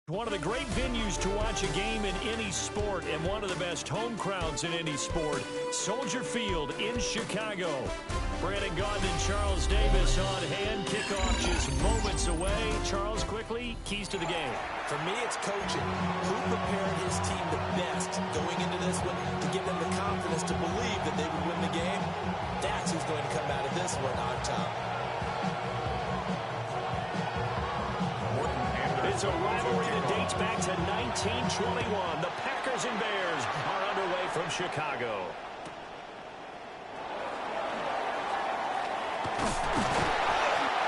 One of the great venues to watch a game in any sport and one of the best home crowds in any sport, Soldier Field in Chicago. Brandon Gaudin and Charles Davis on hand. Kickoff just moments away. Charles, quickly, keys to the game. For me, it's coaching. Who prepared his team the best going into this one to give them the confidence to believe that they would win the game? That's who's going to come out of this one on top. It's a rivalry that dates back to 1921. The Packers and Bears are underway from Chicago.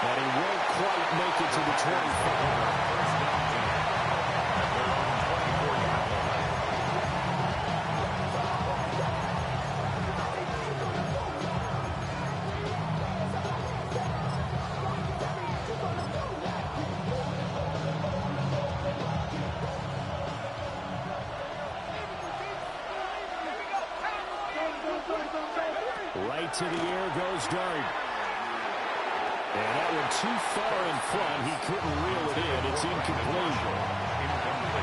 And he won't quite make it to the 25. Right to the air goes Dart. And that one too far in front. He couldn't reel it in. It's incomplete.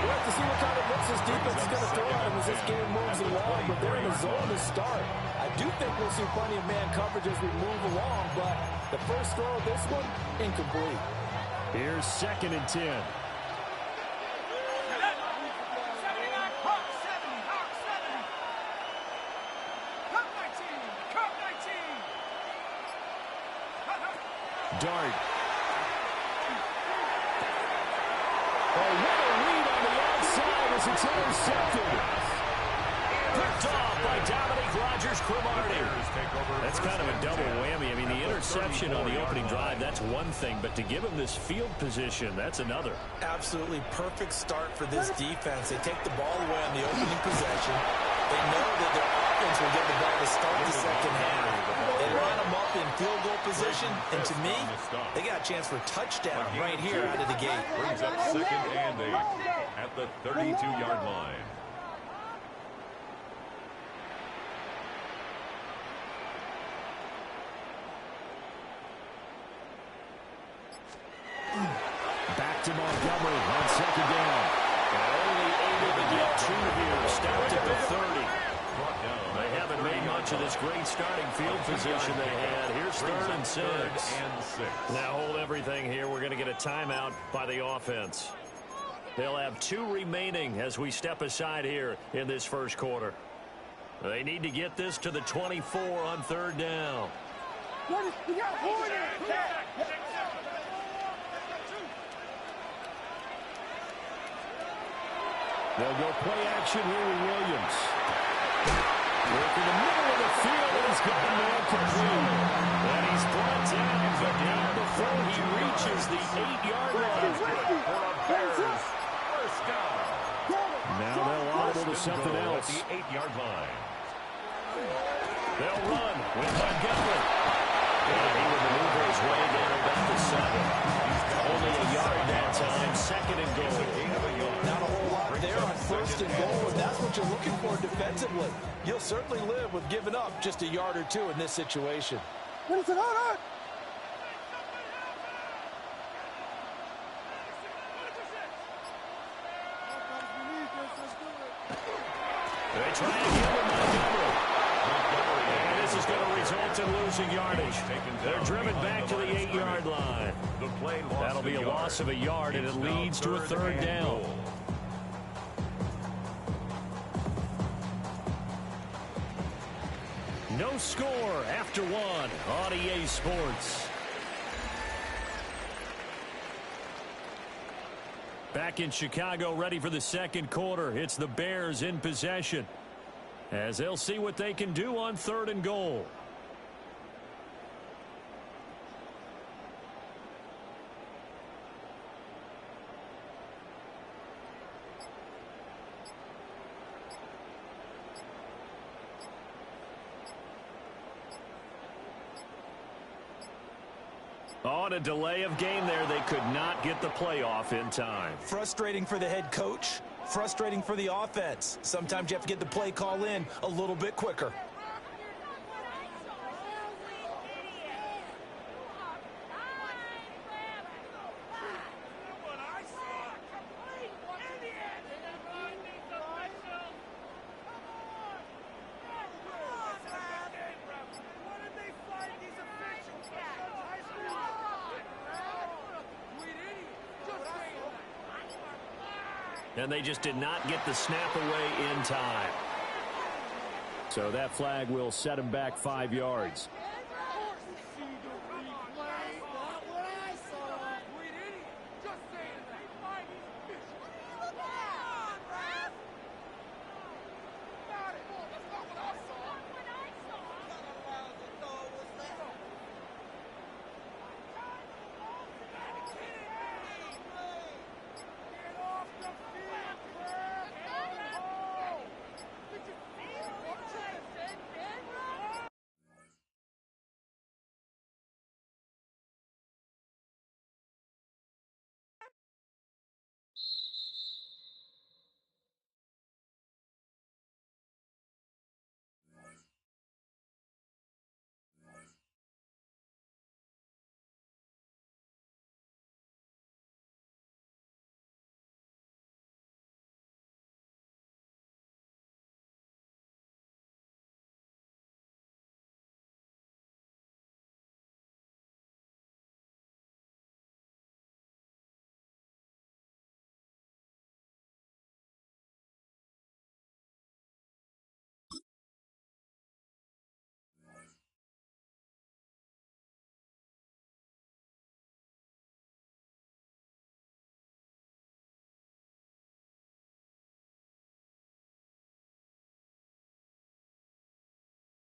We'll have to see what kind of looks this defense is going to throw at him as this game moves along. But they're in the zone to start. I do think we'll see plenty of man coverage as we move along. But the first throw of this one, incomplete. Here's 2nd and 10. Dart. Oh, what a read on the outside as it's intercepted. Picked off by Dominique Rodgers-Cromartie. That's kind of a double whammy. I mean, the interception on the opening drive, that's one thing. But to give him this field position, that's another. Absolutely perfect start for this defense. They take the ball away on the opening possession. They know that their offense will get the ball to start the second half. They line them up in field goal position, and to me, they got a chance for a touchdown right here out of the gate. Brings up 2nd and 8 at the 32-yard line. Back to Montgomery on 2nd down. Only able to get 2 here. Stopped at the 30. They haven't made much of this great starting field position they had. Here's 3rd and 6. Now hold everything here. We're going to get a timeout by the offense. They'll have 2 remaining as we step aside here in this first quarter. They need to get this to the 24 on 3rd down. They'll go play action here with Williams. Work in the middle of the field, and he's got a man complete. And he's brought down, but down before he reaches the 8-yard line. First down. Now they'll audible to something else. The 8-yard line. They'll run with Montgomery. And he will maneuver his way down about the 7. Only a yard that time. 2nd and goal. Not a whole lot there on 1st and goal, and that's what you're looking for defensively. You'll certainly live with giving up just a yard or 2 in this situation. They try again with Montgomery. And this is going to result in losing yardage. They're driven back to the 8-yard line. That'll be a loss of a yard, and it leads to a 3rd down. No score after 1 on EA Sports. Back in Chicago, ready for the second quarter. It's the Bears in possession, as they'll see what they can do on 3rd and goal. On a delay of game there, they could not get the playoff in time. Frustrating for the head coach, frustrating for the offense. Sometimes you have to get the play call in a little bit quicker. And they just did not get the snap away in time. So that flag will set him back 5 yards.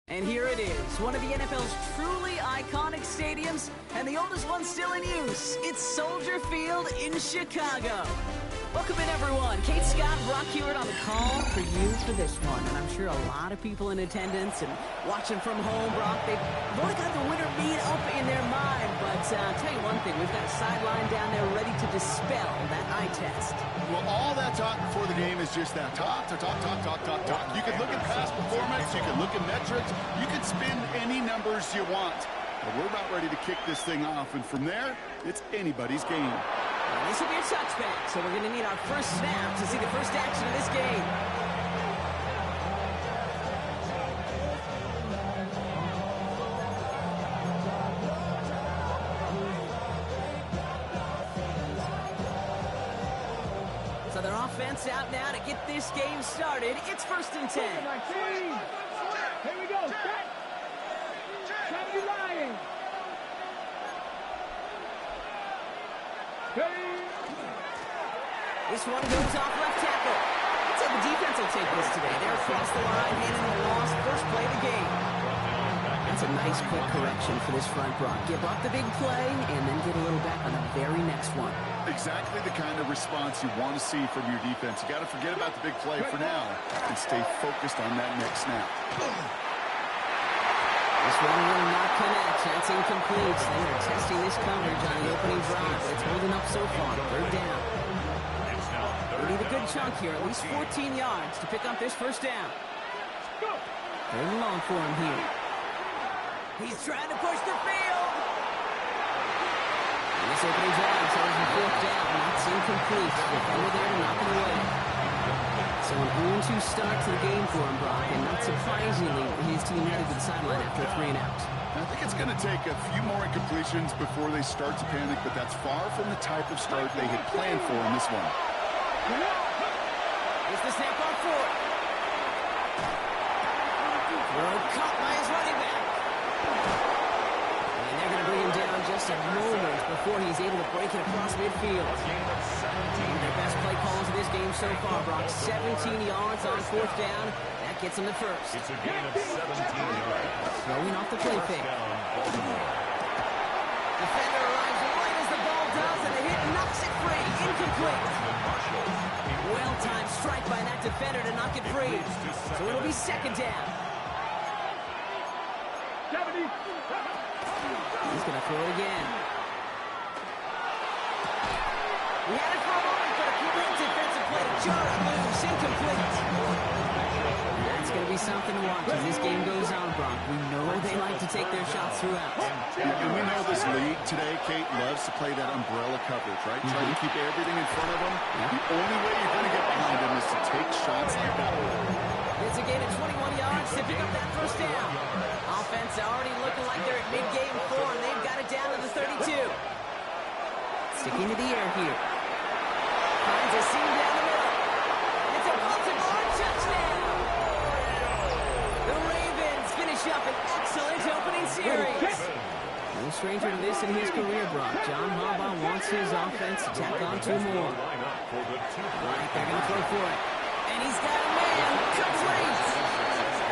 And here it is, one of the NFL's truly iconic stadiums, and the oldest one still in use. It's Soldier Field in Chicago. Welcome in, everyone. Kate Scott, Brock Hewitt on the call for you for this one. And I'm sure a lot of people in attendance and watching from home, Brock, they've only got the winter beat up in their mind. But I'll tell you one thing, we've got a sideline down there ready to dispel that eye test. Well, all that talk before the game is just that. Talk. You can look at past performance. You can look at metrics. You can spin any numbers you want. But we're about ready to kick this thing off. And from there, it's anybody's game. And this will be a touchback, so we're going to need our first snap to see the first action of this game. So their offense out now to get this game started. It's 1st and 10. Here we go. Stop you lying. This one goes off left tackle. I'd say the defense will take this today. They're across the line, handing the loss. First play of the game. That's a nice quick correction for this front, Brock. Give up the big play and then get a little back on the very next one. Exactly the kind of response you want to see from your defense. You got to forget about the big play for now and stay focused on that next snap. This one will not connect. That's incomplete. They are testing this coverage on the opening drive. It's holding up so far. 3rd down. They need a good chunk here, at least 14 yards to pick up this first down. 3rd and long for him here. He's trying to push the field. And this opening drive tells him 4th down. That's incomplete. Defender there to knock it away. So an 0-2 start to the game for him, Brock, and not surprisingly, his team headed to the sideline after a 3 and out. I think it's going to take a few more incompletions before they start to panic, but that's far from the type of start they had planned for in this one. Here's the snap on 4th. Throw caught by his running back. And they're going to bring him down just a moment before he's able to break it across midfield. Their best play calls of this game so far, Brock. 17 yards on 4th down. That gets him the first. It's a gain of 17 yards. Throwing off the play fake. Defender arrives right as the ball does, and the hit knocks it free. Incomplete. Well-timed strike by that defender to knock it free. So it'll be 2nd down. He's going to throw it again. He had it for a moment, but a great defensive play to jar it loose. Incomplete. That's going to be something to watch as this game goes on, Brock. We know they like to take their shots throughout. And we know this league today, Kate, loves to play that umbrella coverage, right? Try to keep everything in front of them. The only way you're going to get behind them is to take shots like that one. It's a gain of 21 yards to pick up that first down. Offense already looking like they're at mid-game form. They've got it down to the 32. Sticking to the air here. Finds a seam down the middle. series. No stranger to this in his career, Brock. John Harbaugh wants his offense to tack on 2 more. Right, they're going to throw for it. And he's got a man. Complete.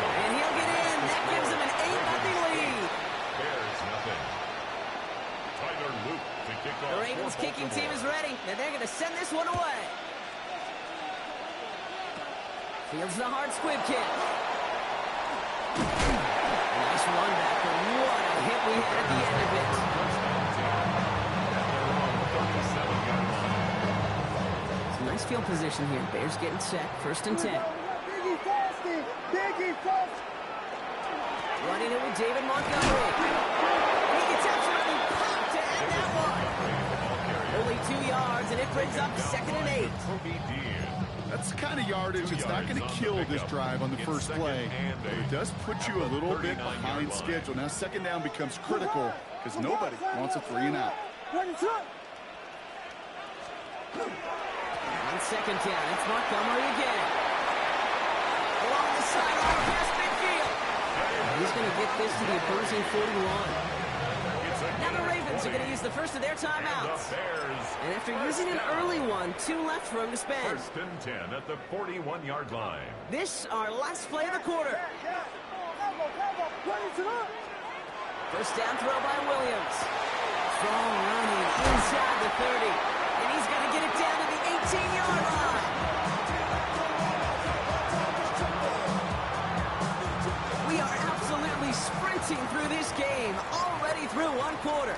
And he'll get in. That gives him an 8-0 lead. Bears nothing. Tyler Luke to kick off. The Ravens kicking team is ready, and they're going to send this one away. Fields the hard squib kick. Nice run back, but what a hit we had at the end of it. It's a nice field position here. Bears getting set. 1st and 10. Running it with David Montgomery. And he gets absolutely popped to end that one. Only 2 yards, and it brings up 2nd and 8. That's the kind of yardage it's not going to kill this drive on the first play, but it does put you a little bit behind schedule. Now 2nd down becomes critical because nobody wants a 3 and out. On 2nd down, it's Montgomery again. Along the sideline, past midfield. He's going to get this to the opposing 41. Now the Ravens are going to use the first of their timeouts. And after using an early one, 2 left for him to spend. 1st and 10 at the 41-yard line. This our last play of the quarter. 1st down throw by Williams. Strong running inside the 30. And he's going to get it down to the 18-yard line. We are absolutely sprinting through this game, already through 1 quarter.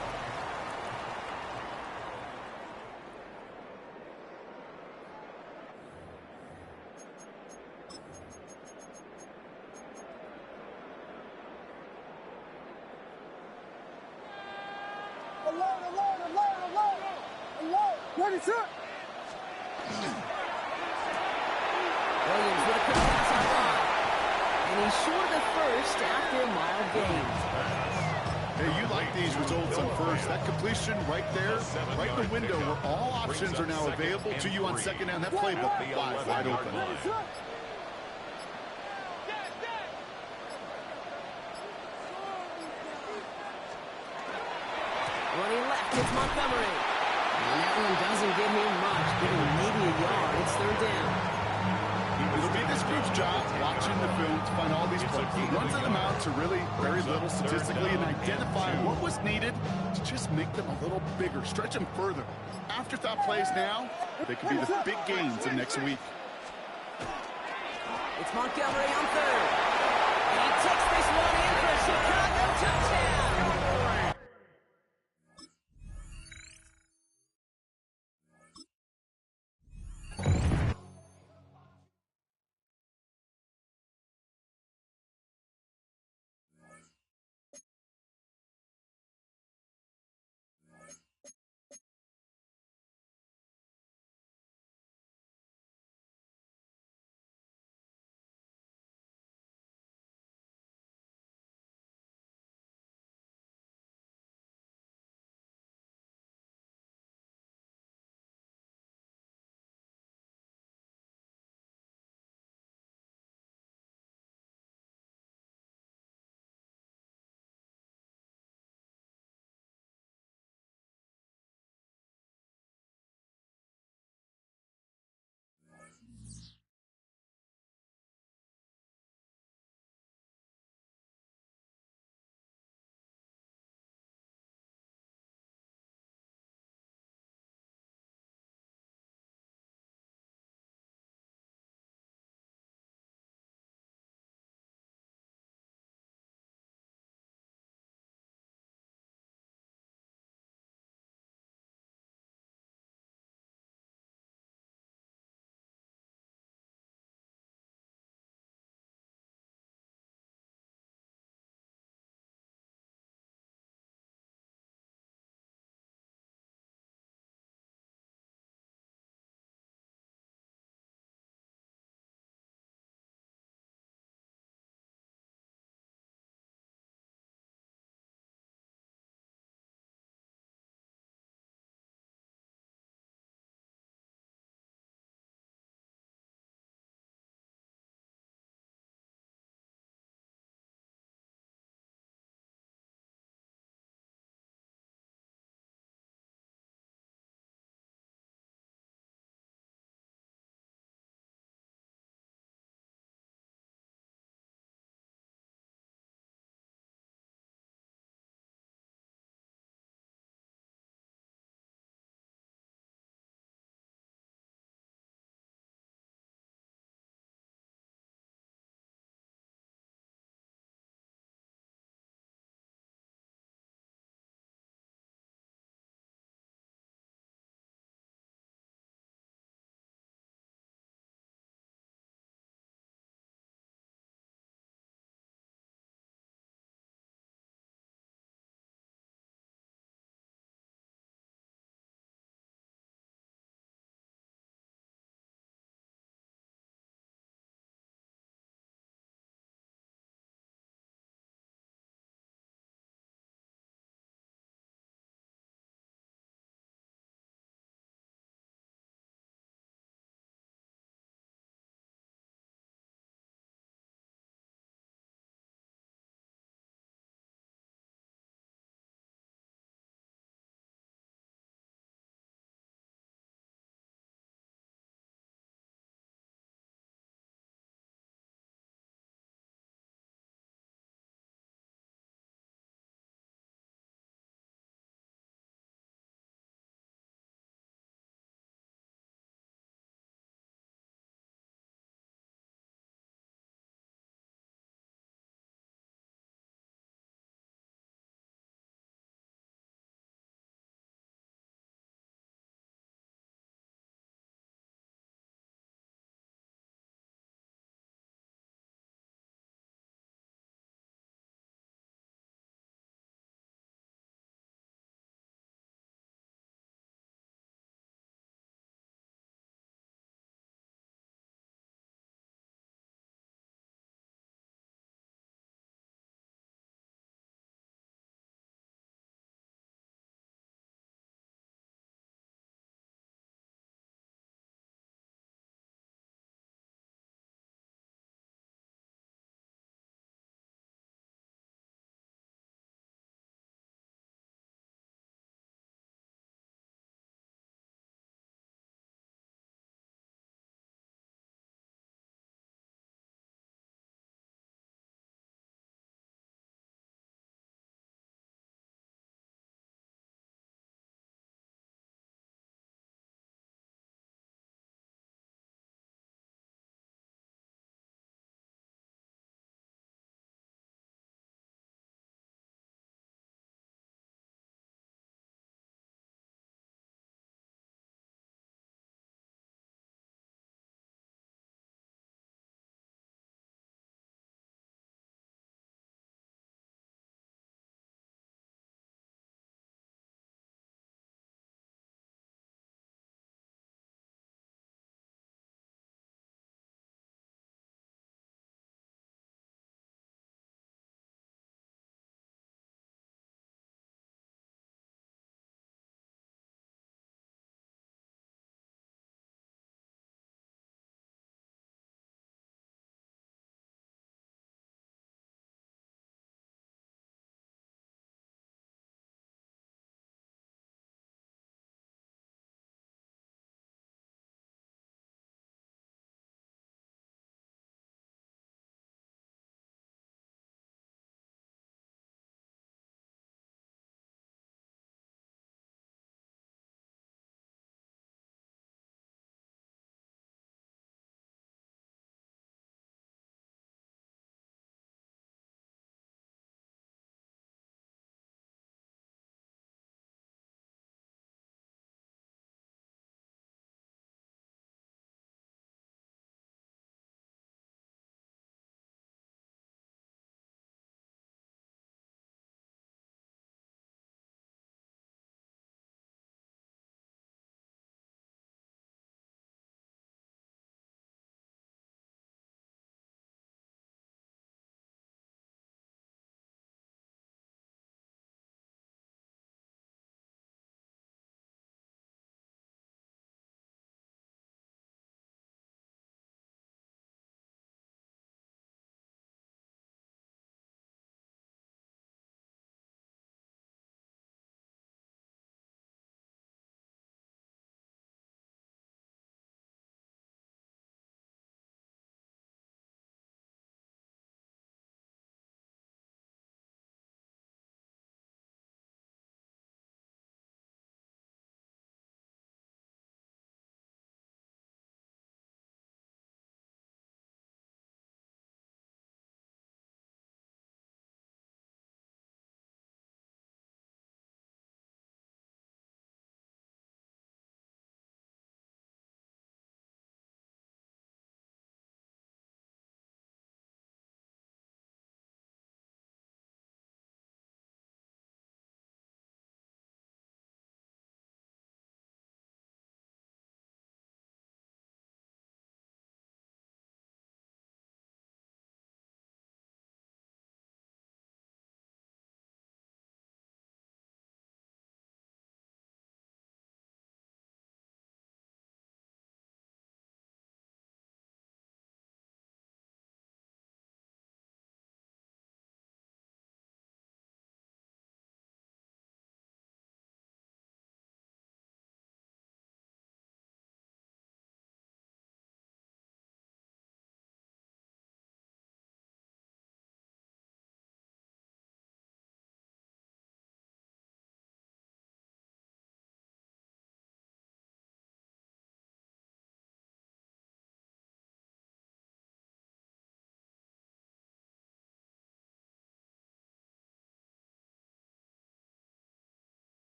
Williams with a quick pass on line. And he's short of the first after a mild gain. Hey, you like these results on first. That completion right there, right in the window where all options are now available to you on 2nd down. That playbook lies wide open. Running left, it's Montgomery. And that one doesn't give him much, giving maybe a yard. It's 3rd down. It'll be this group's job watching the film to find all these plays. He runs them out to really very little statistically and identify what was needed to just make them a little bigger, stretch them further. Afterthought plays now, they could be the big gains of next week. It's Montgomery on 3rd. And he takes this one in for a Chicago touchdown.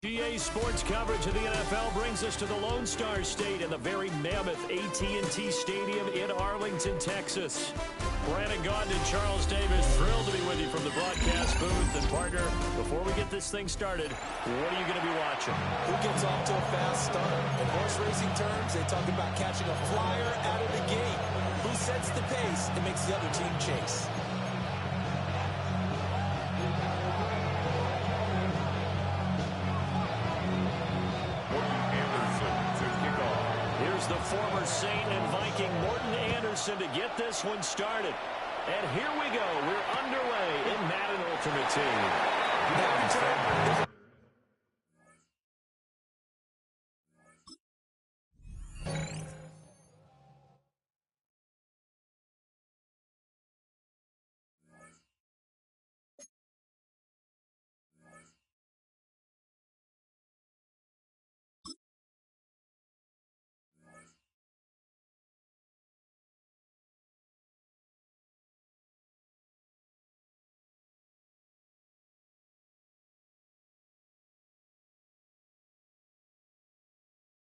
GA Sports coverage of the NFL brings us to the Lone Star State and the very mammoth AT&T Stadium in Arlington, Texas. Brandon Gaudin and Charles Davis, thrilled to be with you from the broadcast booth. And partner, before we get this thing started, what are you going to be watching? Who gets off to a fast start? In horse racing terms, they talk about catching a flyer out of the gate. Who sets the pace and makes the other team chase? Here's the former Saint and Viking Morton Anderson to get this one started. And here we go. We're underway in Madden Ultimate Team.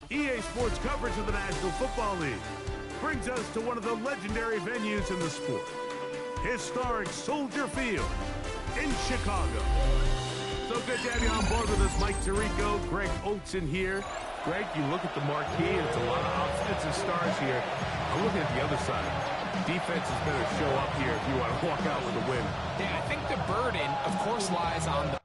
EA Sports coverage of the National Football League brings us to one of the legendary venues in the sport, historic Soldier Field in Chicago. So good to have you on board with us, Mike Tirico, Greg Olson here. Greg, you look at the marquee, and it's a lot of offensive stars here. I'm looking at the other side. Defense is better show up here if you want to walk out with a win. Yeah, I think the burden, of course, lies on the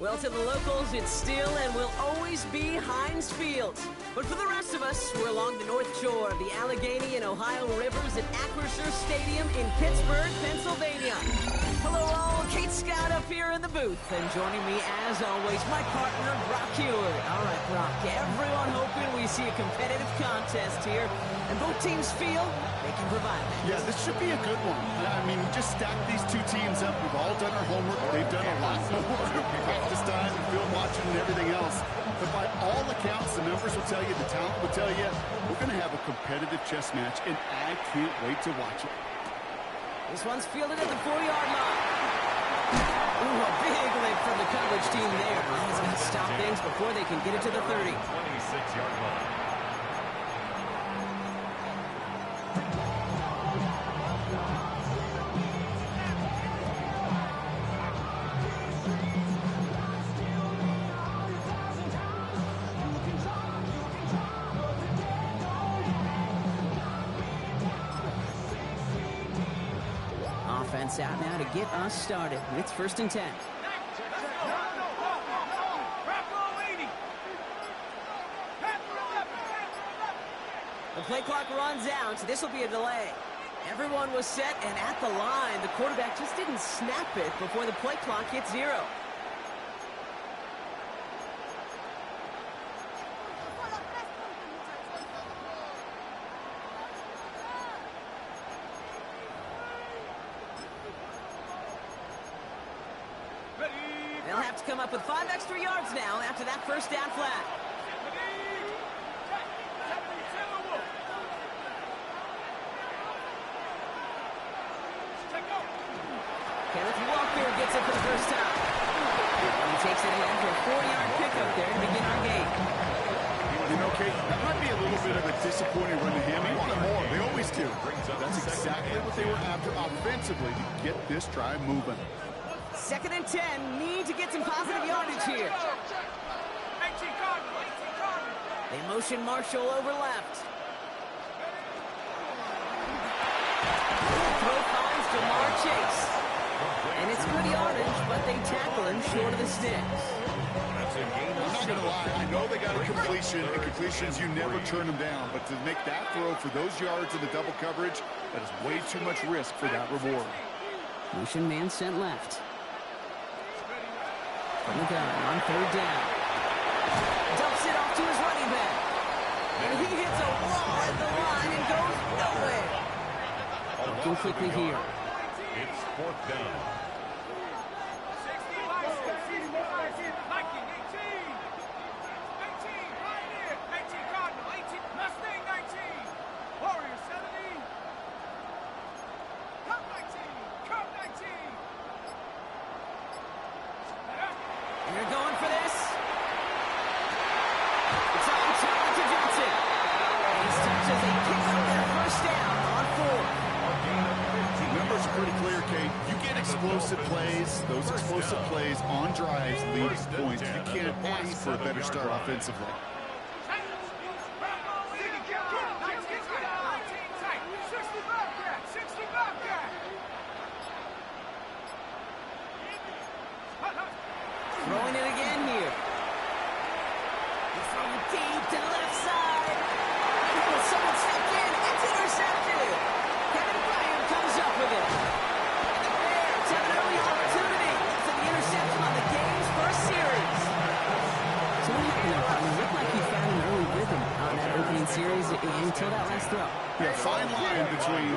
Well, to the locals, it's still and will always be Heinz Field. But for the rest of us, we're along the north shore of the Allegheny and Ohio rivers at Acrisure Stadium in Pittsburgh, Pennsylvania. Hello all, Kate Scott up here in the booth. And joining me, as always, my partner, Brock Heward. All right, Brock, everyone hoping we see a competitive contest here. And both teams feel they can provide that. Yeah, this should be a good one. I mean, just stack these two teams up. We've all done our homework. They've done a lot more practice time and film watching and everything else. But by all accounts, the numbers will tell you, the talent will tell you, we're going to have a competitive chess match, and I can't wait to watch it. This one's fielded at the 4-yard line. Ooh, a big lift from the coverage team there. He's going to stop things before they can get it to the 30. 26-yard line. Offense out now to get us started. It's 1st and 10. The play clock runs out, so this will be a delay. Everyone was set, and at the line, the quarterback just didn't snap it before the play clock hit 0. They'll have to come up with 5 extra yards now after that first down flat. Kenneth Walker gets it for the first time. And he takes it in for a 4-yard pickup there to begin our game. You know, Kate, that might be a little bit of a disappointing run to him. He wanted more. They always do. That's exactly what they were after offensively to get this drive moving. 2nd and 10. Need to get some positive yardage here. They motion Marshall over left. Throw finds Jamar Chase. And it's good yardage, but they tackle him short of the sticks. I'm not going to lie. I know they got a completion, and completions, you never turn them down. But to make that throw for those yards in the double coverage, that is way too much risk for that reward. Motion man sent left. From the gun on 3rd down. Dumps it off to his running back. And he hits a wall at the line and goes nowhere. Looking quickly here. It's 4th down. And they're going for this. It's on target to Johnson. And he touches a kick up their 1st down on 4th. Numbers are pretty clear, Kate. You get explosive plays. Those explosive plays on drives lead to points. You can't ask for a better start offensively. Throwing it again here. He's throwing deep to the left side. Will someone step in? It's intercepted. Kevin Bryant comes up with it. And the Bears have an early opportunity for the interception on the game's first series. So what happened there? It looked like he found an early rhythm on that opening series until that last throw. Yeah, fine line between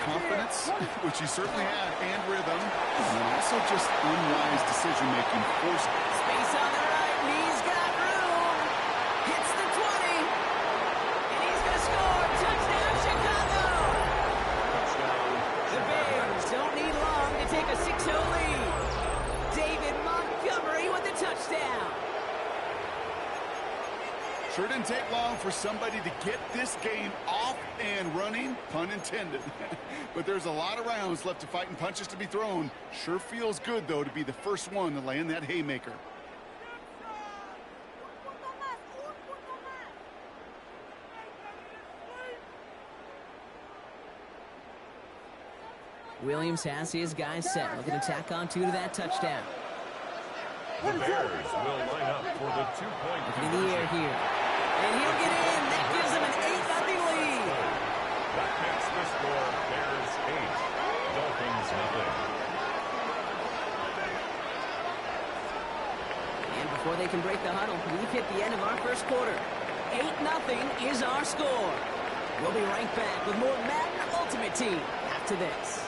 confidence, which he certainly had, and rhythm, and also just unwise decision-making. Space on the right, and he's got room. Hits the 20, and he's going to score. Touchdown, Chicago. The Bears don't need long to take a 6-0 lead. David Montgomery with the touchdown. Sure didn't take long for somebody to get this game off and running, pun intended. But there's a lot of rounds left to fight and punches to be thrown. Sure feels good, though, to be the first one to land that haymaker. Williams has his guys set, looking to tack on 2 to that touchdown. The Bears will line up for the 2-point in the air here. And he'll get in. That gives him an 8-0 lead. That makes the score Bears 8, Dolphins 0. And before they can break the huddle, we've hit the end of our first quarter. 8-0 is our score. We'll be right back with more Madden Ultimate Team after this.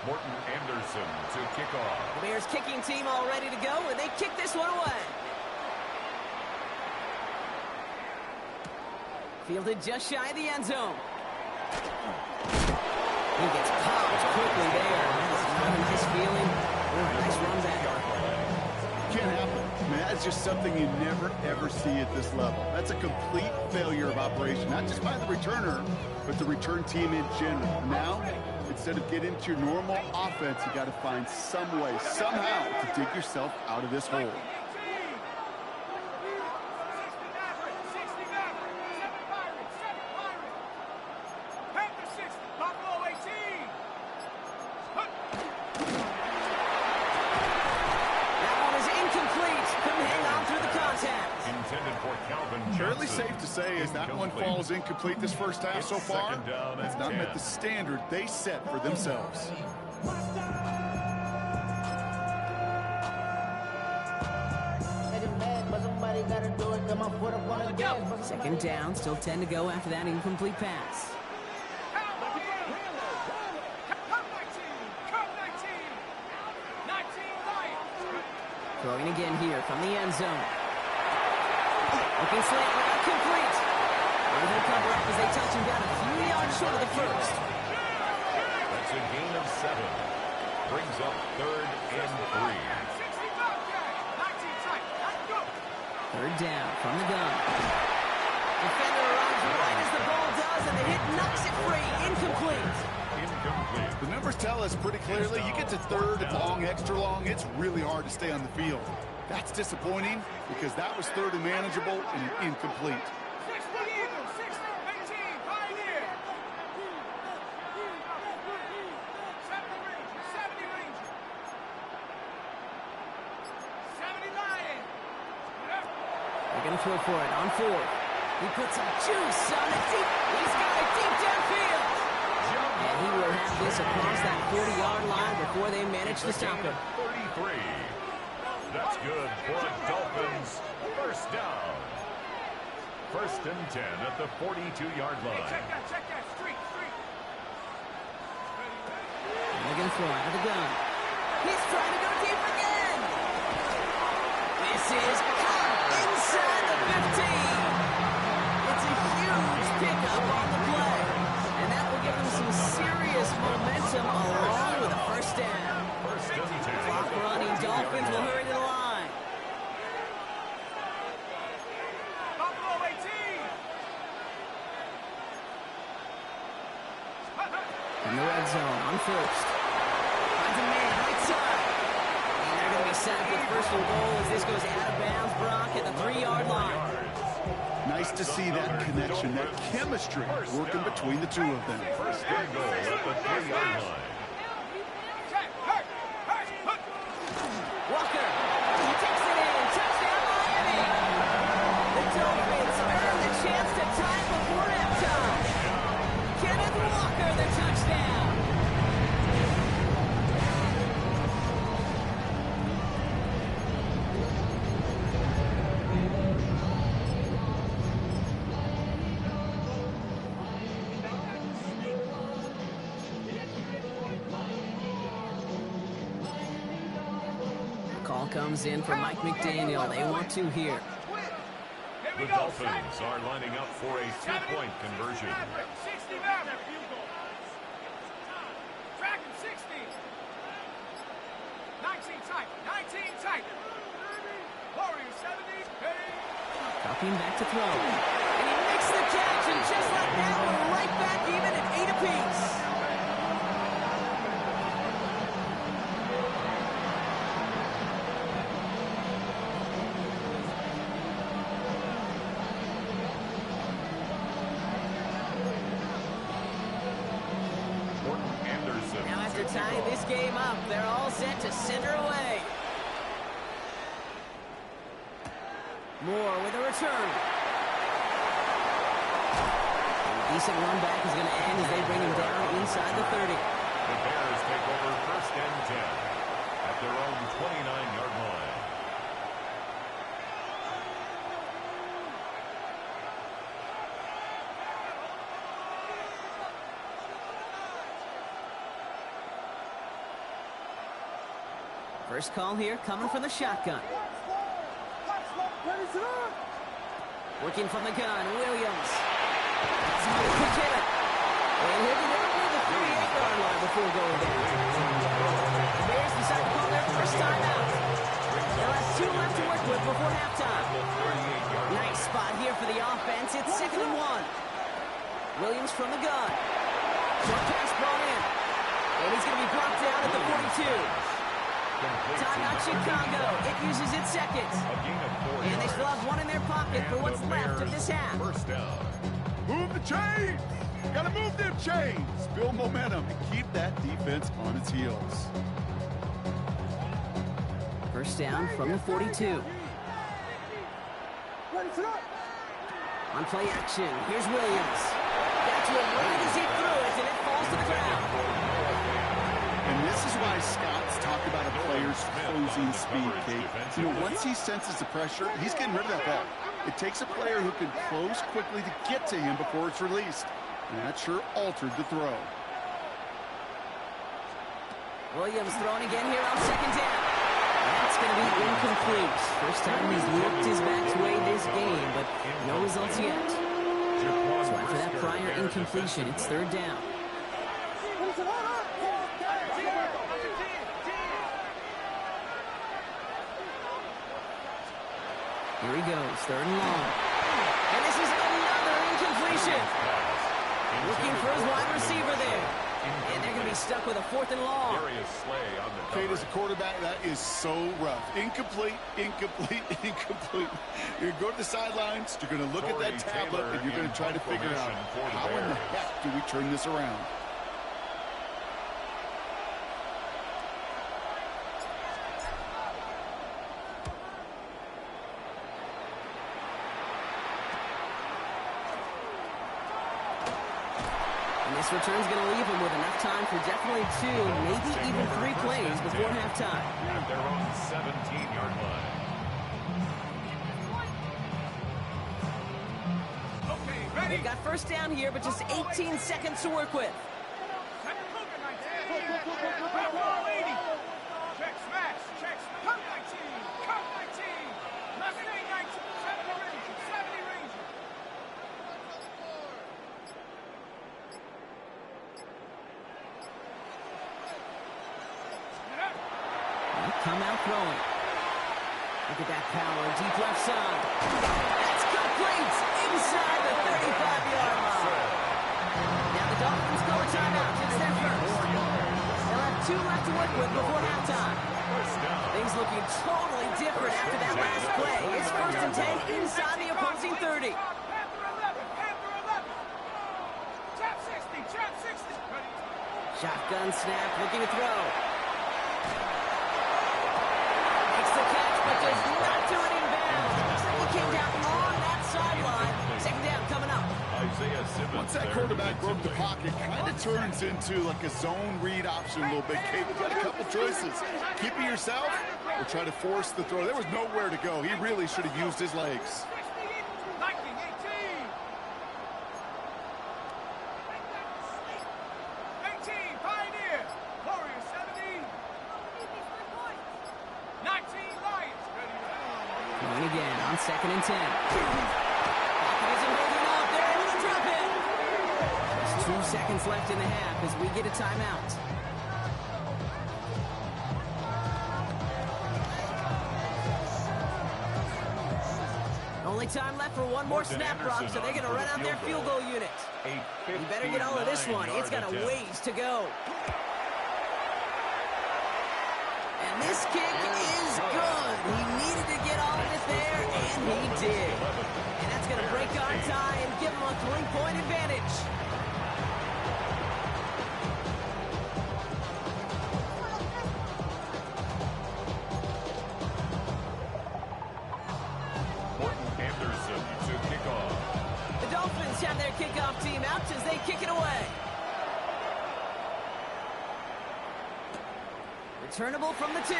Morton Anderson to kick off. The Bears kicking team all ready to go, and they kick this one away. Fielded just shy of the end zone. He gets popped quickly there. That's not a nice feeling or a nice run back. Can't happen. I mean, that's just something you never, ever see at this level. That's a complete failure of operation, not just by the returner, but the return team in general. Now, instead of getting into your normal offense, you got to find some way, somehow, to dig yourself out of this hole. Fairly safe to say as that one falls incomplete this first half so far. It's not met the standard they set for themselves. Second down, still 10 to go after that incomplete pass. Throwing again here from the end zone. Looking slant route complete. And he'll cover up as they touch him down a few yards short of the first. That's a gain of 7. brings up 3rd and 3. Third down from the gun. Defender arrives right as the ball does, and the hit knocks it free. Incomplete. Incomplete. The numbers tell us pretty clearly, you get to 3rd and long, extra long, it's really hard to stay on the field. That's disappointing because that was 3rd and manageable and incomplete. They're going to throw for it on 4th. He puts some juice on it deep. He's got it deep downfield. And he will have this across that 40-yard line before they manage to stop him. 33. That's good for a Dolphins first down. 1st and 10 at the 42-yard line. Check that, street. And they're going to throw out of the gun. He's trying to go deep again. This is inside the 15. It's a huge pickup on the play. And that will give them some serious momentum along with a first down. 1st and 10. Clock running. Dolphins will hurry to the line. Buffalo 18. In the red zone on 1st. Finds a man right side. And they're going to be sacked with 1st and goal as this goes out of bounds, Brock, at the 3-yard line. Nice to see that connection, that chemistry working between the two of them. 1st and goal at the 3-yard line. Walker, he takes it in. Touchdown, Miami. The Dolphins earn the chance to tie before halftime. Kenneth Walker, the touchdown. Call comes in for Mike McDaniel. They want to here. The Dolphins are lining up for a 2-point conversion. 60 now. Track him 60. 19 tight. Warriors 70. Dropping back to throw. And he makes the catch, and just like that, we're right back even at 8 apiece. Now after tying this game up, they're all set to send her away. Moore with a return. A decent run back is going to end as they bring him down inside the 30. The Bears take over 1st and 10 at their own 29-yard line. First call here coming from the shotgun. Working from the gun, Williams. Somebody could get it. And he'll get over the 38-yard line before going down. The Bears decide to call their first timeout. They'll have 2 left to work with before halftime. Nice spot here for the offense. It's 2nd and 1. Williams from the gun. Short pass brought in. And he's going to be brought down at the 42. Timeout Chicago. It uses its seconds. And they still have 1 in their pocket for what's left of this half. First down. Move the chains! Gotta move them chains! Build momentum and keep that defense on its heels. First down from the 42. On play action, here's Williams. Got to him right as he threw it, and it falls to the ground. And this is why scouts talk about a player's closing speed, Kate. You know, once he senses the pressure, he's getting rid of that ball. It takes a player who can close quickly to get to him before it's released. And that sure altered the throw. Williams throwing again here on 2nd down. That's going to be incomplete. First time he's looked his back way this game, but no results yet. So after that prior incompletion, it's 3rd down. Here he goes, 3rd and long. And this is another incompletion. Looking for his wide receiver there. And they're going to be stuck with a 4th and long. Kate, as a quarterback, that is so rough. Incomplete, incomplete, incomplete. You're going to go to the sidelines, you're going to look at that tablet, and you're going to try to figure out how in the heck do we turn this around. This return's going to leave him with enough time for definitely 2, maybe even 3 plays before halftime. At their own 17-yard line. They've got 1st down here, but just 18 seconds to work with. Check smash, check smash. Cut 19, cut 19. Left 19, 70 Ranger, 70 Ranger. Come out throwing. Look at that power, deep left side. That's complete inside the 35-yard line. Now the Dolphins call a timeout. It's their first. They'll have 2 left to work with before halftime. Things looking totally different after that last play. It's 1st and 10 inside the opposing 30. Panther 11, Panther 11. Trap 60, trap 60. Shotgun snap, looking to throw. Makes the catch, but does not do it in bounds. He came down on that sideline. 2nd down coming up. Once that quarterback broke the pocket, kind of turns into like a zone read option a little bit. Kate, you got a couple choices. Keep it yourself or try to force the throw. There was nowhere to go. He really should have used his legs. 19, 18. 18, Pioneer. Warriors 70. 19, Lions. Ready to go. Going again on 2nd and 10. Pocket isn't holding up. They're able to drop it. There's 2 seconds left in the half as we get a timeout. Only time left for one more snap, Brock, so they're going to run out their field goal unit. You better get all of this one. It's got a ways to go. And this kick is good. He needed to get all of it there, and he did. And that's going to break our tie and give him a 3-point advantage. Have their kickoff team out as they kick it away. Returnable from the 2. He's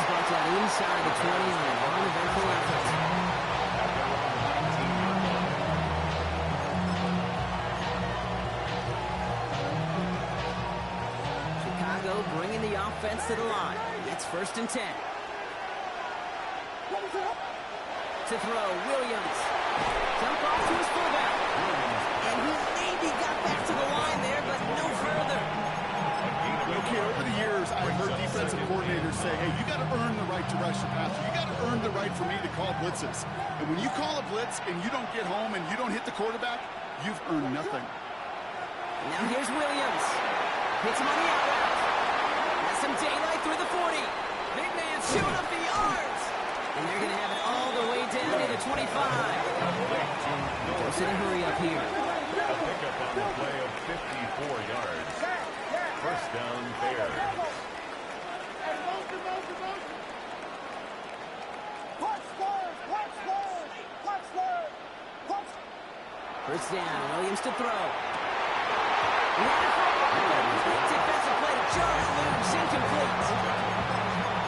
brought down inside the 20 on an uneventful effort. Chicago bringing the offense to the line. It's 1st and 10. To throw, Williams. Jump off to his fullback. And he maybe got back to the line there, but no further. Okay, over the years, I've heard defensive coordinators say, hey, you got to earn the right to rush the passer. You got to earn the right for me to call blitzes. And when you call a blitz and you don't get home and you don't hit the quarterback, you've earned nothing. Now here's Williams. Hits him on the out route. Has some daylight through the 40. Big man shooting up the yards. And they're going to have it all the way down to the 25. Force it a hurry up here. A pickup on the play of 54 yards. 1st down, Bears. First down, Williams to throw. Defensive play to Charles Luke's incomplete.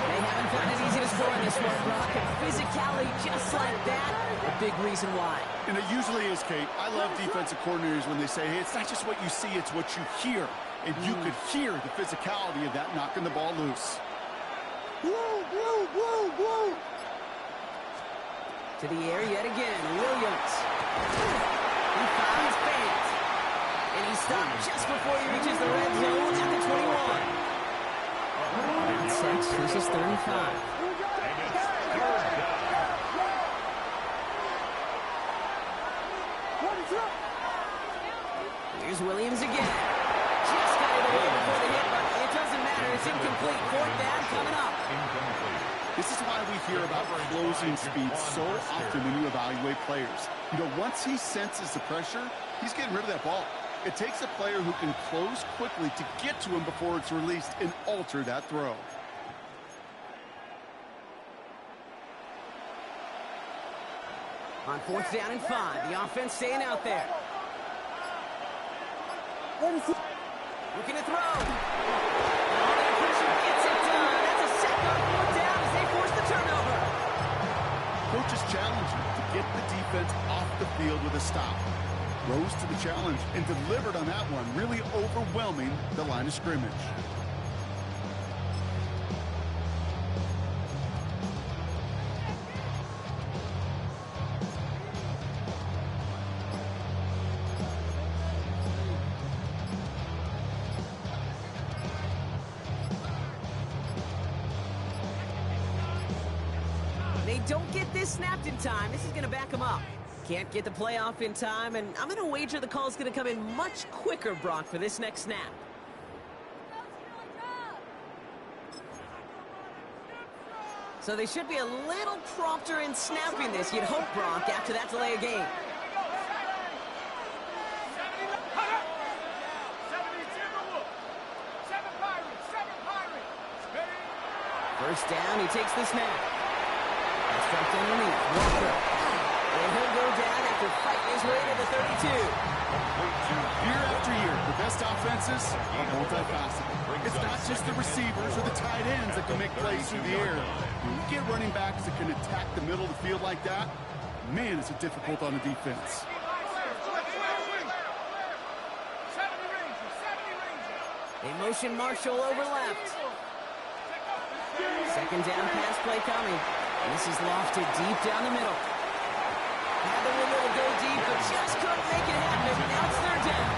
They haven't found it easy to score in this one, Brock. And physicality just like that, a big reason why. And it usually is, Kate. I love defensive coordinators when they say, hey, it's not just what you see, it's what you hear. And you could hear the physicality of that knocking the ball loose. Woo, woo, woo, woo. To the air yet again, Williams. He found his fans. And he stopped just before he reaches the red zone at the 21. 6, this is 3rd and 5. This is why we hear about closing speed so often when you evaluate players. You know, once he senses the pressure, he's getting rid of that ball. It takes a player who can close quickly to get to him before it's released and alter that throw. On 4th down and 5, the offense staying out there. Looking to throw. All that pressure gets it done. That's a sack on 4th down as they force the turnover. Coaches challenge you to get the defense off the field with a stop. Rose to the challenge and delivered on that one, really overwhelming the line of scrimmage. They don't get this snapped in time. This is going to back them up. Can't get the play off in time, and I'm going to wager the call is going to come in much quicker, Brock, for this next snap. So they should be a little prompter in snapping this, you'd hope, Brock, after that delay of game. First down, he takes the snap. That's dropped underneath. Walker. And he'll go down after fighting his way to the 32. Year after year, the best offenses are multifaceted. It's not just the receivers or the tight ends that can make plays through the air. When you get running backs that can attack the middle of the field like that, man, is it difficult on the defense. They motion Marshall over left. Second down pass play coming. And this is lofted deep down the middle. Had the window to go deep, but just couldn't make it happen. Now it's third down.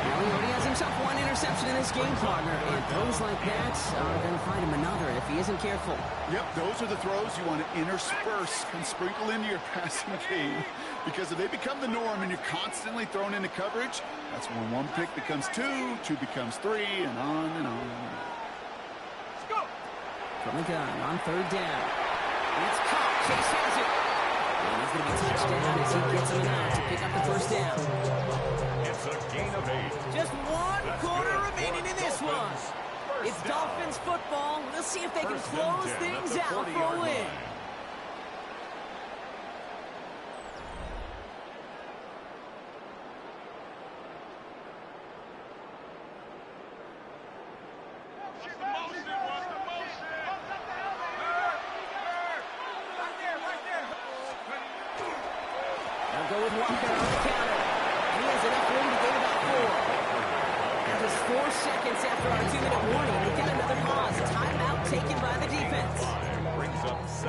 Now he already has himself one interception in this game, partner. And throws like that are going to find him another if he isn't careful. Yep, those are the throws you want to intersperse and sprinkle into your passing game. Because if they become the norm and you're constantly thrown into coverage, that's when one pick becomes two, two becomes three, and on and on. From the gun on third down. It's caught. Chase has it. And he's going to be touched down as he gets him out to pick up the first down. It's a gain of 8. Just one quarter remaining in this one. It's Dolphins football. We'll see if they can close things out for a win. They'll go with Walker on the counter. And he has enough room to gain about 4. That was 4 seconds after our 2-minute warning. They get another pause. Timeout taken by the defense.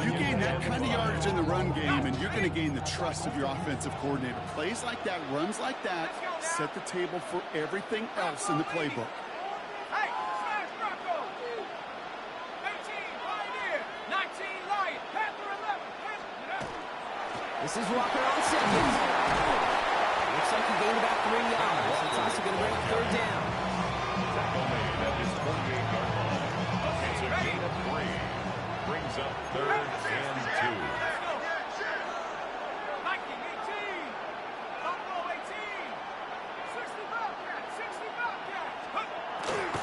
You gain that kind of yardage in the run game, and you're going to gain the trust of your offensive coordinator. Plays like that, runs like that, set the table for everything else in the playbook. Hey, smash Bronco! 18, Pioneer! 19, Lion! Panther 11! This is Walker on second. Looks like he gained about 3 yards. It's also going to bring up third down. Tackle made at his 28-yard line. It's a gain of 3. Brings up third and 2. Viking 18! Buffalo 18! 60 Bobcats! 60 Bobcats!